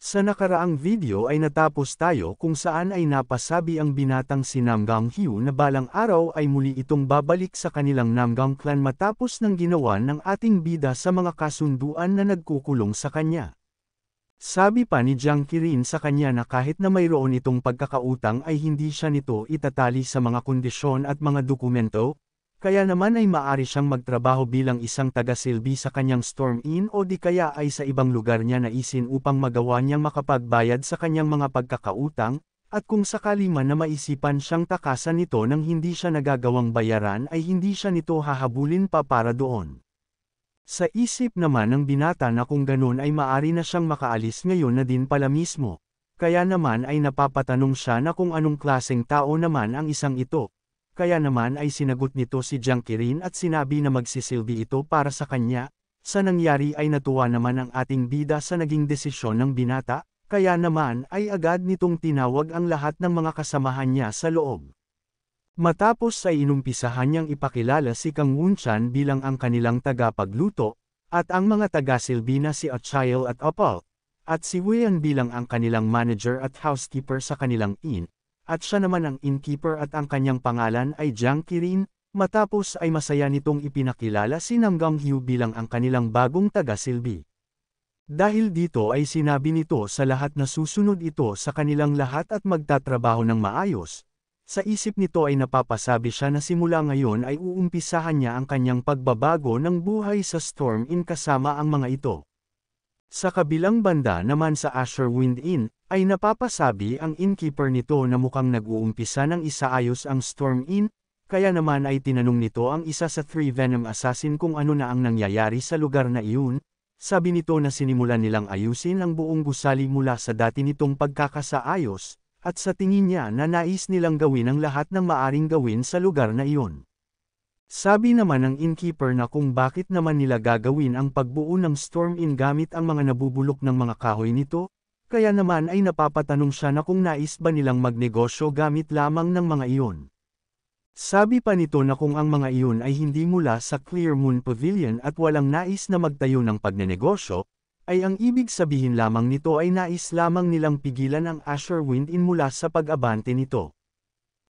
Sa nakaraang video ay natapos tayo kung saan ay napasabi ang binatang si Namgang Hyu na balang araw ay muli itong babalik sa kanilang Namgang clan matapos ng ginawa ng ating bida sa mga kasunduan na nagkukulong sa kanya. Sabi pa ni Jang Ki-rin sa kanya na kahit na mayroon itong pagkakautang ay hindi siya nito itatali sa mga kondisyon at mga dokumento, kaya naman ay maaari siyang magtrabaho bilang isang taga-silbi sa kanyang Storm Inn o di kaya ay sa ibang lugar niya naisin upang magawa niyang makapagbayad sa kanyang mga pagkakautang, at kung sakali man na maisipan siyang takasan nito nang hindi siya nagagawang bayaran ay hindi siya nito hahabulin pa para doon. Sa isip naman ng binata na kung ganun ay maaari na siyang makaalis ngayon na din pala mismo, kaya naman ay napapatanong siya na kung anong klaseng tao naman ang isang ito. Kaya naman ay sinagot nito si Jang Ki-rin at sinabi na magsisilbi ito para sa kanya. Sa nangyari ay natuwa naman ang ating bida sa naging desisyon ng binata, kaya naman ay agad nitong tinawag ang lahat ng mga kasamahan niya sa loob. Matapos ay inumpisahan niyang ipakilala si Kang Wunchan bilang ang kanilang tagapagluto, at ang mga taga-silbi na si Achael at Opal, at si Weian bilang ang kanilang manager at housekeeper sa kanilang inn. At siya naman ang innkeeper at ang kanyang pangalan ay Jang Ki-rin, matapos ay masaya nitong ipinakilala si Namgang Hyu bilang ang kanilang bagong taga-silbi. Dahil dito ay sinabi nito sa lahat na susunod ito sa kanilang lahat at magtatrabaho ng maayos. Sa isip nito ay napapasabi siya na simula ngayon ay uumpisahan niya ang kanyang pagbabago ng buhay sa Storm Inn kasama ang mga ito. Sa kabilang banda naman sa Asherwind Inn, ay napapasabi ang innkeeper nito na mukhang nag-uumpisa ng isaayos ang Storm Inn, kaya naman ay tinanong nito ang isa sa 3 Venom Assassin kung ano na ang nangyayari sa lugar na iyon. Sabi nito na sinimulan nilang ayusin ang buong gusali mula sa dati nitong pagkakasaayos, at sa tingin niya na nais nilang gawin ang lahat ng maaring gawin sa lugar na iyon. Sabi naman ng innkeeper na kung bakit naman nila gagawin ang pagbuo ng Storm Inn gamit ang mga nabubulok ng mga kahoy nito, kaya naman ay napapatanong siya na kung nais ba nilang magnegosyo gamit lamang ng mga iyon. Sabi pa nito na kung ang mga iyon ay hindi mula sa Clear Moon Pavilion at walang nais na magtayo ng pagnenegosyo, ay ang ibig sabihin lamang nito ay nais lamang nilang pigilan ang Asherwind Inn mula sa pag-abante nito.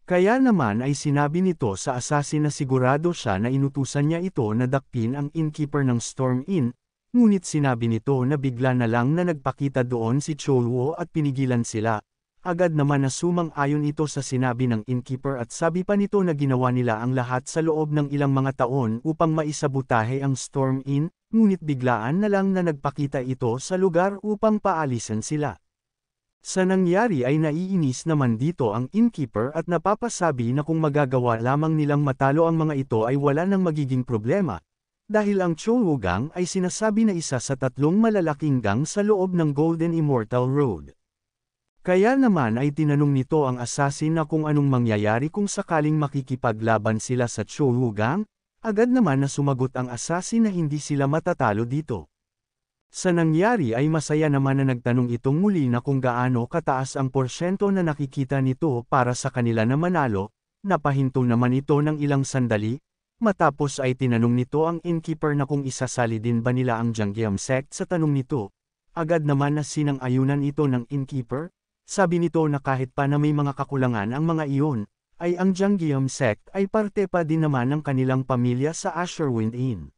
Kaya naman ay sinabi nito sa assassin na sigurado siya na inutusan niya ito na dakpin ang innkeeper ng Storm Inn, ngunit sinabi nito na bigla na lang na nagpakita doon si Cholwo at pinigilan sila. Agad naman na sumang-ayon ito sa sinabi ng innkeeper at sabi pa nito na ginawa nila ang lahat sa loob ng ilang mga taon upang maisabutahe ang Storm Inn, ngunit biglaan na lang na nagpakita ito sa lugar upang paalisan sila. Sa nangyari ay naiinis naman dito ang innkeeper at napapasabi na kung magagawa lamang nilang matalo ang mga ito ay wala nang magiging problema. Dahil ang Cholwo Gang ay sinasabi na isa sa 3 malalaking gang sa loob ng Golden Immortal Road. Kaya naman ay tinanong nito ang assassin na kung anong mangyayari kung sakaling makikipaglaban sila sa Cholwo Gang, agad naman na sumagot ang assassin na hindi sila matatalo dito. Sa nangyari ay masaya naman na nagtanong itong muli na kung gaano kataas ang porsyento na nakikita nito para sa kanila na manalo, napahinto naman ito ng ilang sandali. Matapos ay tinanong nito ang innkeeper na kung isasali din ba nila ang Janggeum sect sa tanong nito. Agad naman na sinang-ayunan ito ng innkeeper, sabi nito na kahit pa na may mga kakulangan ang mga iyon, ay ang Janggeum sect ay parte pa din naman ng kanilang pamilya sa Asherwind Inn.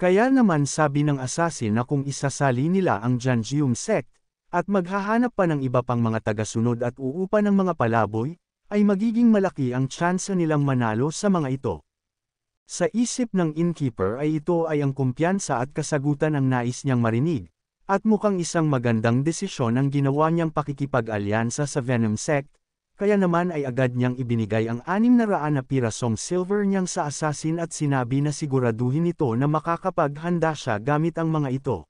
Kaya naman sabi ng assassin na kung isasali nila ang Janggeum sect, at maghahanap pa ng iba pang mga tagasunod at uupa ng mga palaboy, ay magiging malaki ang tsansa nilang manalo sa mga ito. Sa isip ng innkeeper ay ito ay ang kumpiyansa at kasagutan ang nais niyang marinig, at mukhang isang magandang desisyon ang ginawa niyang pakikipag-alyansa sa Venom sect, kaya naman ay agad niyang ibinigay ang 600 na pirasong silver niyang sa assassin at sinabi na siguraduhin ito na makakapaghanda siya gamit ang mga ito.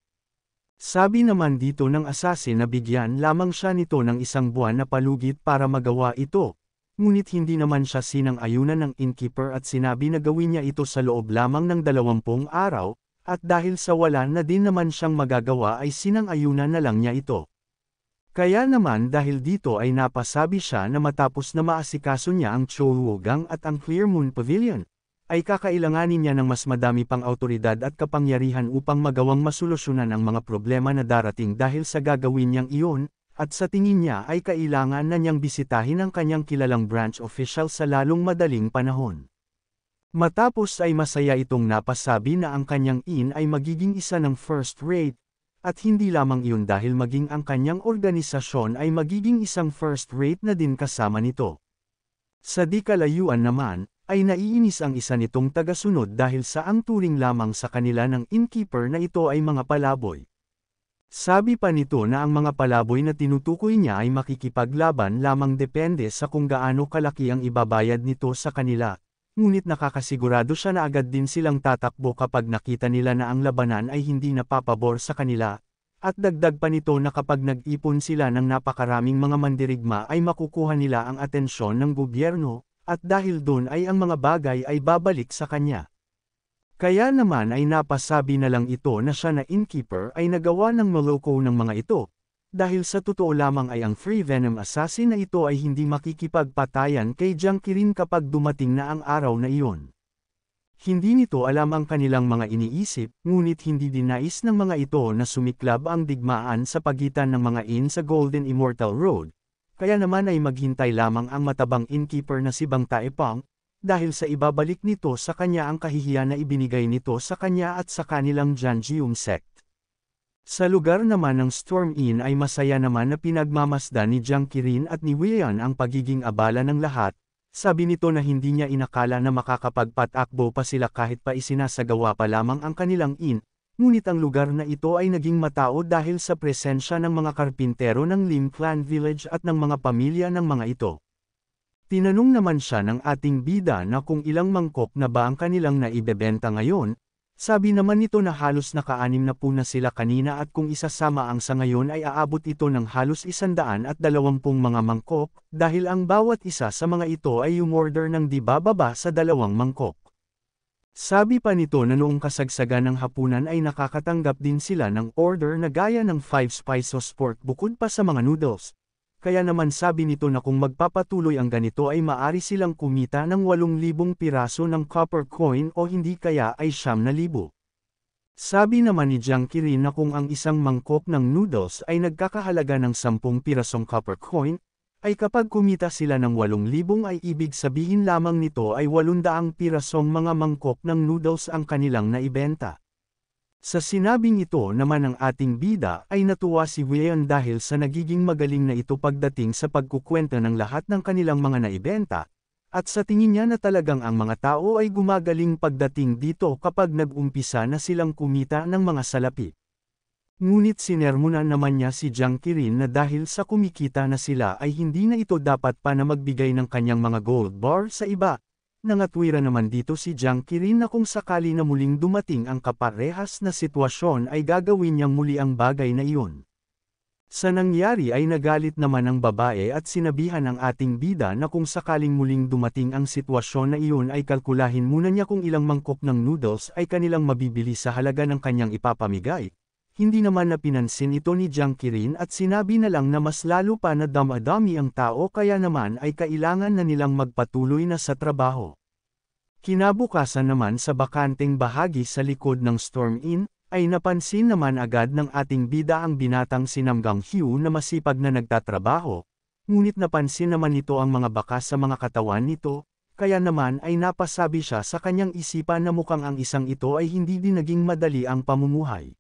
Sabi naman dito ng assassin na bigyan lamang siya nito ng 1 buwan na palugit para magawa ito. Ngunit hindi naman siya sinang-ayunan ng innkeeper at sinabi na gawin niya ito sa loob lamang ng 20 araw, at dahil sa wala na din naman siyang magagawa ay sinang-ayunan na lang niya ito. Kaya naman dahil dito ay napasabi siya na matapos na maasikaso niya ang Cholwo Gang at ang Clear Moon Pavilion, ay kakailanganin niya ng mas madami pang awtoridad at kapangyarihan upang magawang masolusyonan ang mga problema na darating dahil sa gagawin niyang iyon, at sa tingin niya ay kailangan na niyang bisitahin ang kanyang kilalang branch official sa lalong madaling panahon. Matapos ay masaya itong napasabi na ang kanyang inn ay magiging isa ng first rate, at hindi lamang iyon dahil maging ang kanyang organisasyon ay magiging isang first rate na din kasama nito. Sa di kalayuan naman, ay naiinis ang isa nitong tagasunod dahil sa ang turing lamang sa kanila ng innkeeper na ito ay mga palaboy. Sabi pa nito na ang mga palaboy na tinutukoy niya ay makikipaglaban lamang depende sa kung gaano kalaki ang ibabayad nito sa kanila. Ngunit nakakasigurado siya na agad din silang tatakbo kapag nakita nila na ang labanan ay hindi napapabor sa kanila, at dagdag pa nito na kapag nag-ipon sila ng napakaraming mga mandirigma ay makukuha nila ang atensyon ng gobyerno, at dahil doon ay ang mga bagay ay babalik sa kanya. Kaya naman ay napasabi na lang ito na siya na innkeeper ay nagawa ng maloko ng mga ito. Dahil sa totoo lamang ay ang Free Venom Assassin na ito ay hindi makikipagpatayan kay Jiang Qirin kapag dumating na ang araw na iyon. Hindi nito alam ang kanilang mga iniisip, ngunit hindi dinais ng mga ito na sumiklab ang digmaan sa pagitan ng mga inn sa Golden Immortal Road, kaya naman ay maghintay lamang ang matabang innkeeper na si Bang Taepang, dahil sa ibabalik nito sa kanya ang kahihiyan na ibinigay nito sa kanya at sa kanilang Janjium sect. Sa lugar naman ng Storm Inn ay masaya naman na pinagmamasdan ni Jiang Qirin at ni Weiyan ang pagiging abala ng lahat, sabi nito na hindi niya inakala na makakapagpatakbo pa sila kahit pa isinasagawa pa lamang ang kanilang inn, ngunit ang lugar na ito ay naging matao dahil sa presensya ng mga karpintero ng Lim Clan Village at ng mga pamilya ng mga ito. Tinanong naman siya ng ating bida na kung ilang mangkok na ba ang kanilang naibebenta ngayon. Sabi naman nito na halos naka-6 na po na sila kanina at kung isasama ang sa ngayon ay aabot ito ng halos 120 mga mangkok, dahil ang bawat isa sa mga ito ay umorder ng di bababa sa 2 mangkok. Sabi pa nito na noong kasagsagan ng hapunan ay nakakatanggap din sila ng order na gaya ng 5 pesos pork bukod pa sa mga noodles. Kaya naman sabi nito na kung magpapatuloy ang ganito ay maari silang kumita ng 8,000 piraso ng copper coin o hindi kaya ay 9,000. Sabi naman ni Jiang Qirin na kung ang isang mangkok ng noodles ay nagkakahalaga ng 10 pirasong copper coin, ay kapag kumita sila ng 8,000 ay ibig sabihin lamang nito ay 800 pirasong mga mangkok ng noodles ang kanilang naibenta. Sa sinabing ito naman ng ating bida ay natuwa si Weiyan dahil sa nagiging magaling na ito pagdating sa pagkukwenta ng lahat ng kanilang mga naibenta, at sa tingin niya na talagang ang mga tao ay gumagaling pagdating dito kapag nag-umpisa na silang kumita ng mga salapi. Ngunit sinermonan naman niya si Jiang Qirin na dahil sa kumikita na sila ay hindi na ito dapat pa na magbigay ng kanyang mga gold bar sa iba. Nangatwira naman dito si Jiang Qirin na kung sakali na muling dumating ang kaparehas na sitwasyon ay gagawin niyang muli ang bagay na iyon. Sa nangyari ay nagalit naman ang babae at sinabihan ang ating bida na kung sakaling muling dumating ang sitwasyon na iyon ay kalkulahin muna niya kung ilang mangkok ng noodles ay kanilang mabibili sa halaga ng kanyang ipapamigay. Hindi naman na pinansin ito ni Jiang Qirin at sinabi na lang na mas lalo pa na damadami ang tao kaya naman ay kailangan na nilang magpatuloy na sa trabaho. Kinabukasan naman sa bakanteng bahagi sa likod ng Storm Inn, ay napansin naman agad ng ating bida ang binatang si Nam Gang-hyu na masipag na nagtatrabaho, ngunit napansin naman nito ang mga bakas sa mga katawan nito, kaya naman ay napasabi siya sa kanyang isipan na mukhang ang isang ito ay hindi din naging madali ang pamumuhay.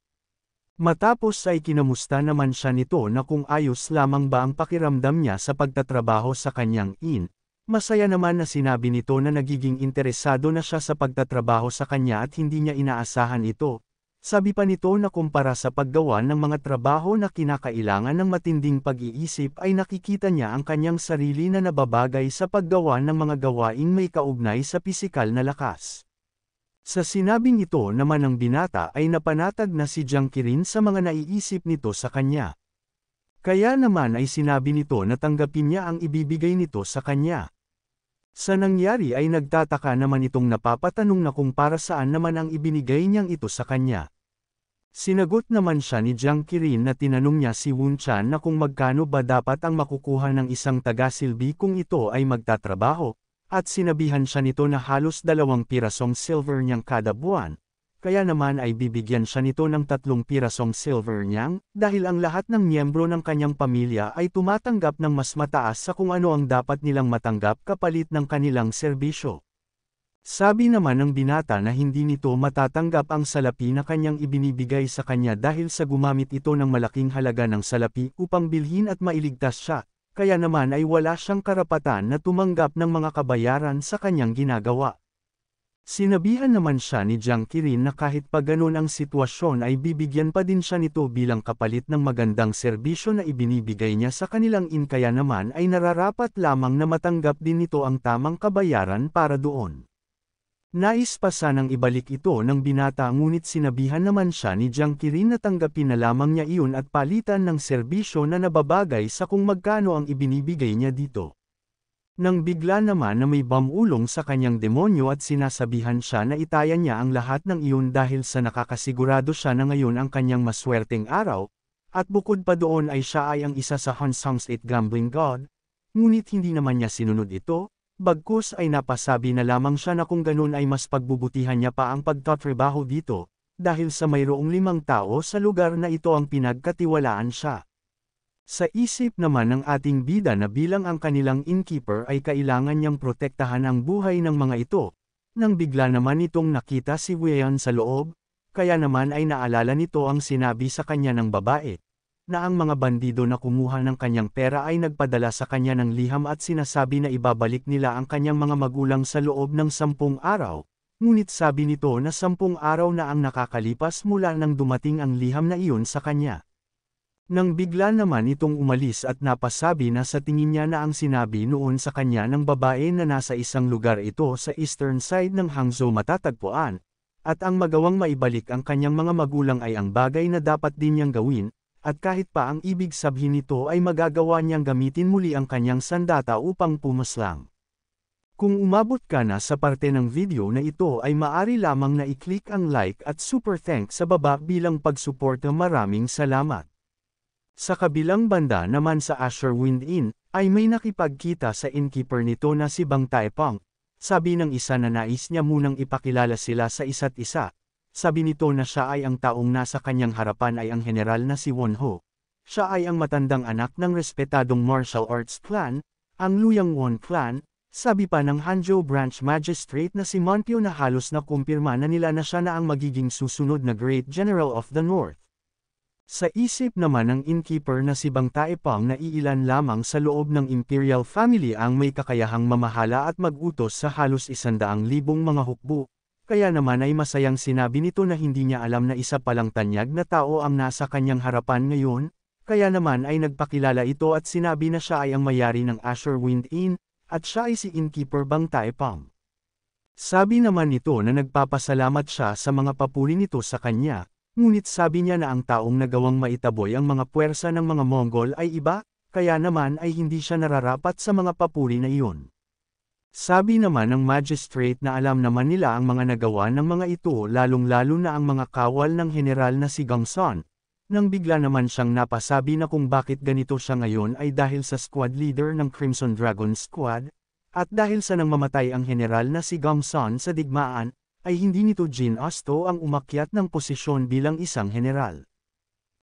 Matapos ay kinamusta naman siya nito na kung ayos lamang ba ang pakiramdam niya sa pagtatrabaho sa kanyang inn. Masaya naman na sinabi nito na nagiging interesado na siya sa pagtatrabaho sa kanya at hindi niya inaasahan ito. Sabi pa nito na kumpara sa paggawa ng mga trabaho na kinakailangan ng matinding pag-iisip ay nakikita niya ang kanyang sarili na nababagay sa paggawa ng mga gawaing may kaugnay sa pisikal na lakas. Sa sinabing ito naman ng binata ay napanatag na si Jiang Qirin sa mga naiisip nito sa kanya. Kaya naman ay sinabi nito na tanggapin niya ang ibibigay nito sa kanya. Sa nangyari ay nagtataka naman itong napapatanong na kung para saan naman ang ibinigay niyang ito sa kanya. Sinagot naman siya ni Jiang Qirin na tinanong niya si Wun Chan na kung magkano ba dapat ang makukuha ng isang tagasilbi kung ito ay magtatrabaho. at sinabihan siya nito na halos 2 pirasong silver niyang kada buwan, kaya naman ay bibigyan siya nito ng 3 pirasong silver niyang, dahil ang lahat ng miyembro ng kanyang pamilya ay tumatanggap ng mas mataas sa kung ano ang dapat nilang matanggap kapalit ng kanilang serbisyo. Sabi naman ng binata na hindi nito matatanggap ang salapi na kanyang ibinibigay sa kanya dahil sa gumamit ito ng malaking halaga ng salapi upang bilhin at mailigtas siya, kaya naman ay wala siyang karapatan na tumanggap ng mga kabayaran sa kanyang ginagawa. Sinabihan naman siya ni Jiang Qirin na kahit pa ganun ang sitwasyon ay bibigyan pa din siya nito bilang kapalit ng magandang serbisyo na ibinibigay niya sa kanilang kaya naman ay nararapat lamang na matanggap din nito ang tamang kabayaran para doon. Nais pa sanang ibalik ito ng binata ngunit sinabihan naman siya ni Jiang Qirin na tanggapin na lamang niya iyon at palitan ng serbisyo na nababagay sa kung magkano ang ibinibigay niya dito. Nang bigla naman na may bamulong sa kanyang demonyo at sinasabihan siya na itayan niya ang lahat ng iyon dahil sa nakakasigurado siya na ngayon ang kanyang maswerteng araw, at bukod pa doon ay siya ay ang isa sa Honsang's 8 gambling god, ngunit hindi naman niya sinunod ito. Bagkus ay napasabi na lamang siya na kung ganun ay mas pagbubutihan niya pa ang pagtatrabaho dito, dahil sa mayroong 5 tao sa lugar na ito ang pinagkatiwalaan siya. Sa isip naman ng ating bida na bilang ang kanilang innkeeper ay kailangan niyang protektahan ang buhay ng mga ito, nang bigla naman itong nakita si Weian sa loob, kaya naman ay naalala nito ang sinabi sa kanya ng babae, na ang mga bandido na kumuha ng kanyang pera ay nagpadala sa kanya ng liham at sinasabi na ibabalik nila ang kanyang mga magulang sa loob ng 10 araw, ngunit sabi nito na 10 araw na ang nakakalipas mula nang dumating ang liham na iyon sa kanya. Nang bigla naman itong umalis at napasabi na sa tingin niya na ang sinabi noon sa kanya ng babae na nasa isang lugar ito sa eastern side ng Hangzhou matatagpuan, at ang magawang maibalik ang kanyang mga magulang ay ang bagay na dapat din niyang gawin, at kahit pa ang ibig sabihin nito ay magagawa niyang gamitin muli ang kanyang sandata upang pumaslang. Kung umabot ka na sa parte ng video na ito ay maari lamang na i-click ang like at super thanks sa baba bilang pagsuporta. Maraming salamat. Sa kabilang banda naman sa Azure Wind Inn, ay may nakipagkita sa innkeeper nito na si Bang Taepong. Sabi ng isa na nais niya munang ipakilala sila sa isa't isa. Sabi nito na siya ay ang taong nasa kanyang harapan ay ang general na si Won Ho. Siya ay ang matandang anak ng respetadong martial arts clan, ang Luyang Won clan. Sabi pa ng Hanzhou branch magistrate na si Monpyo na halos na kumpirma na nila na siya na ang magiging susunod na Great General of the North. Sa isip naman ng innkeeper na si Bang Taepong na iilan lamang sa loob ng imperial family ang may kakayahang mamahala at mag-utos sa halos 100,000 mga hukbo. Kaya naman ay masayang sinabi nito na hindi niya alam na isa palang tanyag na tao ang nasa kanyang harapan ngayon, kaya naman ay nagpakilala ito at sinabi na siya ay ang may-ari ng Azure Wind Inn, at siya ay si innkeeper Bang Taepong. Sabi naman nito na nagpapasalamat siya sa mga papuri nito sa kanya, ngunit sabi niya na ang taong nagawang maitaboy ang mga puwersa ng mga Mongol ay iba, kaya naman ay hindi siya nararapat sa mga papuri na iyon. Sabi naman ng magistrate na alam naman nila ang mga nagawa ng mga ito lalong-lalo na ang mga kawal ng general na si Gong Sun. Nang bigla naman siyang napasabi na kung bakit ganito siya ngayon ay dahil sa squad leader ng Crimson Dragon Squad, at dahil sa nang mamatay ang general na si Gong Sun sa digmaan, ay hindi nito ginusto ang umakyat ng posisyon bilang isang general.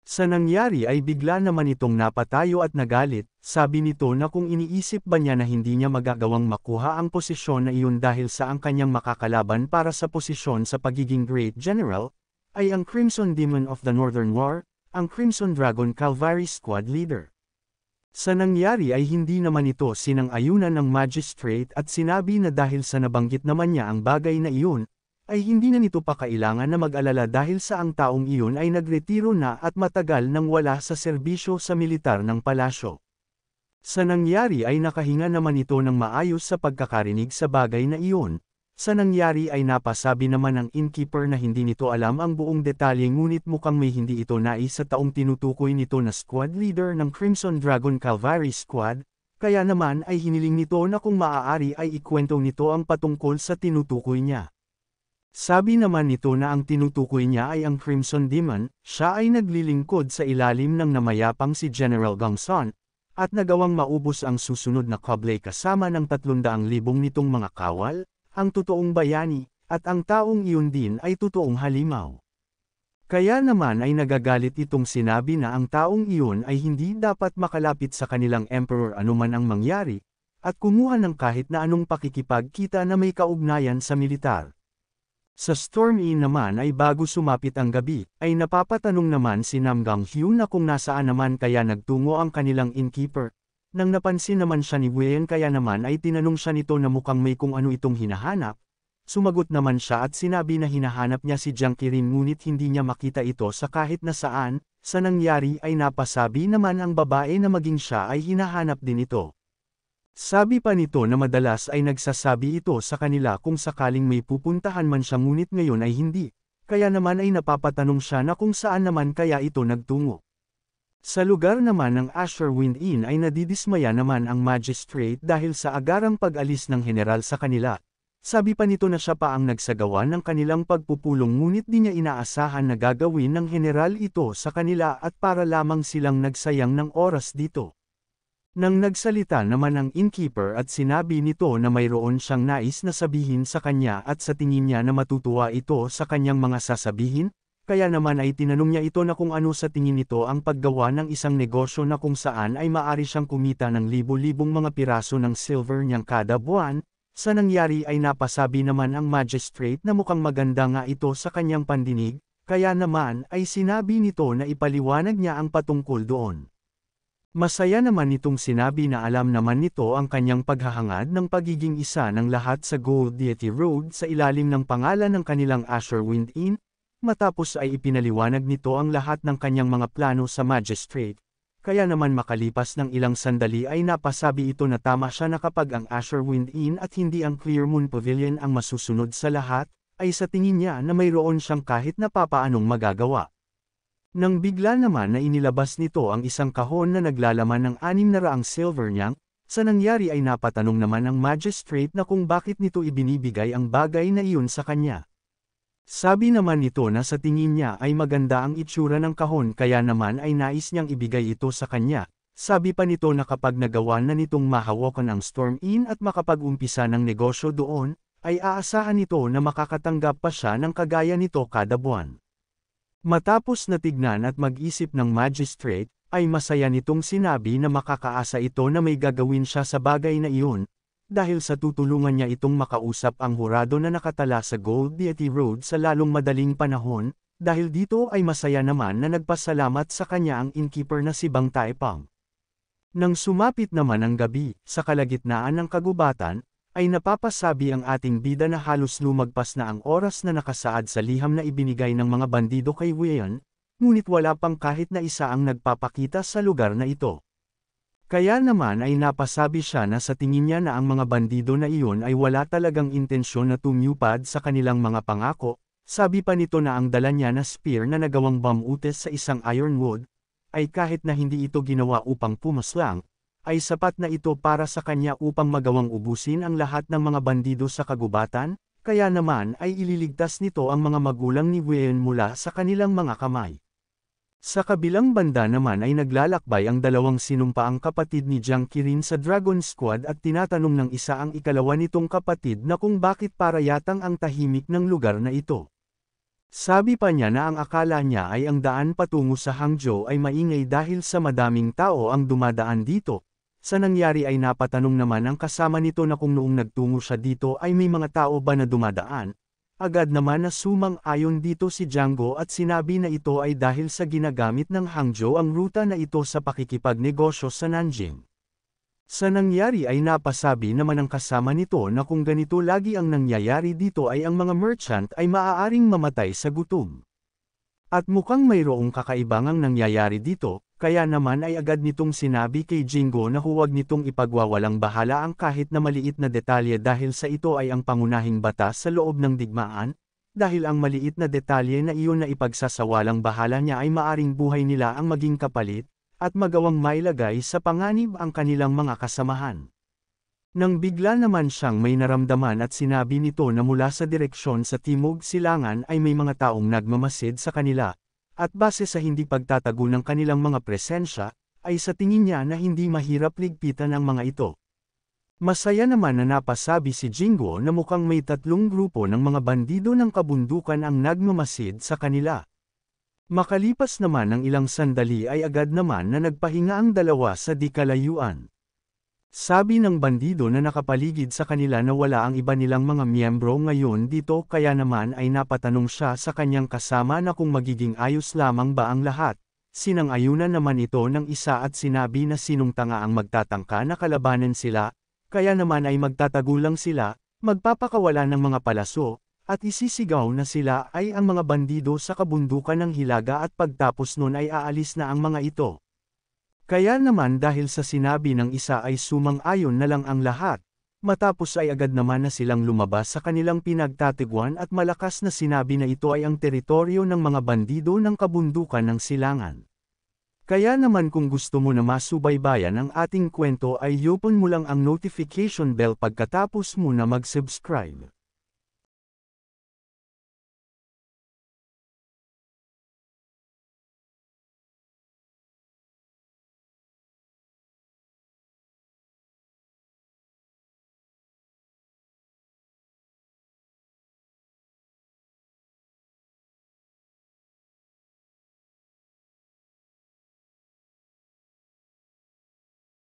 Sa nangyari ay bigla naman itong napatayo at nagalit, sabi nito na kung iniisip ba niya na hindi niya magagawang makuha ang posisyon na iyon dahil sa ang kanyang makakalaban para sa posisyon sa pagiging Great General, ay ang Crimson Demon of the Northern War, ang Crimson Dragon Cavalry Squad Leader. Sa nangyari ay hindi naman ito sinang-ayunan ng magistrate at sinabi na dahil sa nabanggit naman niya ang bagay na iyon, ay hindi na nito pa kailangan na mag-alala dahil sa ang taong iyon ay nagretiro na at matagal nang wala sa serbisyo sa militar ng palasyo. Sa nangyari ay nakahinga naman ito ng maayos sa pagkakarinig sa bagay na iyon. Sa nangyari ay napasabi naman ng innkeeper na hindi nito alam ang buong detalye ngunit mukhang may hindi ito nais sa taong tinutukoy nito na squad leader ng Crimson Dragon Cavalry Squad, kaya naman ay hiniling nito na kung maaari ay ikwento nito ang patungkol sa tinutukoy niya. Sabi naman nito na ang tinutukoy niya ay ang Crimson Demon, siya ay naglilingkod sa ilalim ng namayapang si General Gong Sun, at nagawang maubos ang susunod na kable kasama ng 300,000 nitong mga kawal, ang totoong bayani, at ang taong iyon din ay totoong halimaw. Kaya naman ay nagagalit itong sinabi na ang taong iyon ay hindi dapat makalapit sa kanilang emperor anuman ang mangyari, at kumuha ng kahit na anong pakikipagkita na may kaugnayan sa militar. Sa Storm Inn naman ay bago sumapit ang gabi, ay napapatanong naman si Nam Gong-hyo na kung nasaan naman kaya nagtungo ang kanilang innkeeper. Nang napansin naman siya ni Wien kaya naman ay tinanong siya nito na mukhang may kung ano itong hinahanap. Sumagot naman siya at sinabi na hinahanap niya si Jiang Qirin ngunit hindi niya makita ito sa kahit na saan. Sa nangyari ay napasabi naman ang babae na maging siya ay hinahanap din ito. Sabi pa nito na madalas ay nagsasabi ito sa kanila kung sakaling may pupuntahan man siya ngunit ngayon ay hindi, kaya naman ay napapatanong siya na kung saan naman kaya ito nagtungo. Sa lugar naman ng Asherwind Inn ay nadidismaya naman ang magistrate dahil sa agarang pag-alis ng general sa kanila. Sabi pa nito na siya pa ang nagsagawa ng kanilang pagpupulong ngunit di niya inaasahan na gagawin ng general ito sa kanila at para lamang silang nagsayang ng oras dito. Nang nagsalita naman ang innkeeper at sinabi nito na mayroon siyang nais na sabihin sa kanya at sa tingin niya na matutuwa ito sa kanyang mga sasabihin, kaya naman ay tinanong niya ito na kung ano sa tingin nito ang paggawa ng isang negosyo na kung saan ay maaari siyang kumita ng libo-libong mga piraso ng silver niyang kada buwan. Sa nangyari ay napasabi naman ang magistrate na mukhang maganda nga ito sa kanyang pandinig, kaya naman ay sinabi nito na ipaliwanag niya ang patungkol doon. Masaya naman nitong sinabi na alam naman nito ang kanyang paghahangad ng pagiging isa ng lahat sa Gold Deity Road sa ilalim ng pangalan ng kanilang Asherwind Inn, matapos ay ipinaliwanag nito ang lahat ng kanyang mga plano sa magistrate. Kaya naman makalipas ng ilang sandali ay napasabi ito na tama siya na kapag ang Asherwind Inn at hindi ang Clearmoon Pavilion ang masusunod sa lahat, ay sa tingin niya na mayroon siyang kahit na papaanong magagawa. Nang bigla naman na inilabas nito ang isang kahon na naglalaman ng 600 silver niyang, sa nangyari ay napatanong naman ang magistrate na kung bakit nito ibinibigay ang bagay na iyon sa kanya. Sabi naman nito na sa tingin niya ay maganda ang itsura ng kahon kaya naman ay nais niyang ibigay ito sa kanya. Sabi pa nito na kapag nagawa na nitong mahawakan ang Storm Inn at makapag-umpisa ng negosyo doon, ay aasahan nito na makakatanggap pa siya ng kagaya nito kada buwan. Matapos na tignan at mag-isip ng magistrate, ay masaya nitong sinabi na makakaasa ito na may gagawin siya sa bagay na iyon, dahil sa tutulungan niya itong makausap ang hurado na nakatala sa Gold Deity Road sa lalong madaling panahon, dahil dito ay masaya naman na nagpasalamat sa kanya ang innkeeper na si Bang Taepang. Nang sumapit naman ang gabi, sa kalagitnaan ng kagubatan, ay napapasabi ang ating bida na halos lumagpas na ang oras na nakasaad sa liham na ibinigay ng mga bandido kay Wien, ngunit wala pang kahit na isa ang nagpapakita sa lugar na ito. Kaya naman ay napasabi siya na sa tingin niya na ang mga bandido na iyon ay wala talagang intensyon na tumupad sa kanilang mga pangako. Sabi pa nito na ang dala niya na spear na nagawang bamutes sa isang ironwood, ay kahit na hindi ito ginawa upang pumaslang, ay sapat na ito para sa kanya upang magawang ubusin ang lahat ng mga bandido sa kagubatan, kaya naman ay ililigtas nito ang mga magulang ni Wien mula sa kanilang mga kamay. Sa kabilang banda naman ay naglalakbay ang dalawang sinumpaang kapatid ni Jiang Qirin sa Dragon Squad at tinatanong ng isa ang ikalawa nitong kapatid na kung bakit para yatang ang tahimik ng lugar na ito. Sabi pa niya na ang akala niya ay ang daan patungo sa Hangzhou ay maingay dahil sa madaming tao ang dumadaan dito. Sa nangyari ay napatanong naman ang kasama nito na kung noong nagtungo siya dito ay may mga tao ba na dumadaan. Agad naman na sumang-ayon dito si Django at sinabi na ito ay dahil sa ginagamit ng Hangzhou ang ruta na ito sa pakikipagnegosyo sa Nanjing. Sa nangyari ay napasabi naman ang kasama nito na kung ganito lagi ang nangyayari dito ay ang mga merchant ay maaaring mamatay sa gutom. At mukhang mayroong kakaibangang nangyayari dito, kaya naman ay agad nitong sinabi kay Jingo na huwag nitong ipagwawalang bahala ang kahit na maliit na detalye dahil sa ito ay ang pangunahing batas sa loob ng digmaan, dahil ang maliit na detalye na iyon na ipagsasawalang bahala niya ay maaring buhay nila ang maging kapalit, at magawang mailagay sa panganib ang kanilang mga kasamahan. Nang bigla naman siyang may naramdaman at sinabi nito na mula sa direksyon sa Timog Silangan ay may mga taong nagmamasid sa kanila, at base sa hindi pagtatago ng kanilang mga presensya, ay sa tingin niya na hindi mahirap ligpitan ang mga ito. Masaya naman na napasabi si Jingo na mukhang may 3 grupo ng mga bandido ng kabundukan ang nagmamasid sa kanila. Makalipas naman ng ilang sandali ay agad naman na nagpahinga ang dalawa sa di kalayuan. Sabi ng bandido na nakapaligid sa kanila na wala ang iba nilang mga miyembro ngayon dito kaya naman ay napatanong siya sa kanyang kasama na kung magiging ayos lamang ba ang lahat. Sinang-ayunan naman ito ng isa at sinabi na sinong tanga ang magtatangka na kalabanan sila, kaya naman ay magtatago lang sila, magpapakawala ng mga palaso, at isisigaw na sila ay ang mga bandido sa kabundukan ng Hilaga at pagtapos nun ay aalis na ang mga ito. Kaya naman dahil sa sinabi ng isa ay sumang-ayon na lang ang lahat, matapos ay agad naman na silang lumabas sa kanilang pinagtatiguan at malakas na sinabi na ito ay ang teritoryo ng mga bandido ng kabundukan ng Silangan. Kaya naman kung gusto mo na masubaybayan ang ating kwento ay i-open mo lang ang notification bell pagkatapos mo na mag-subscribe.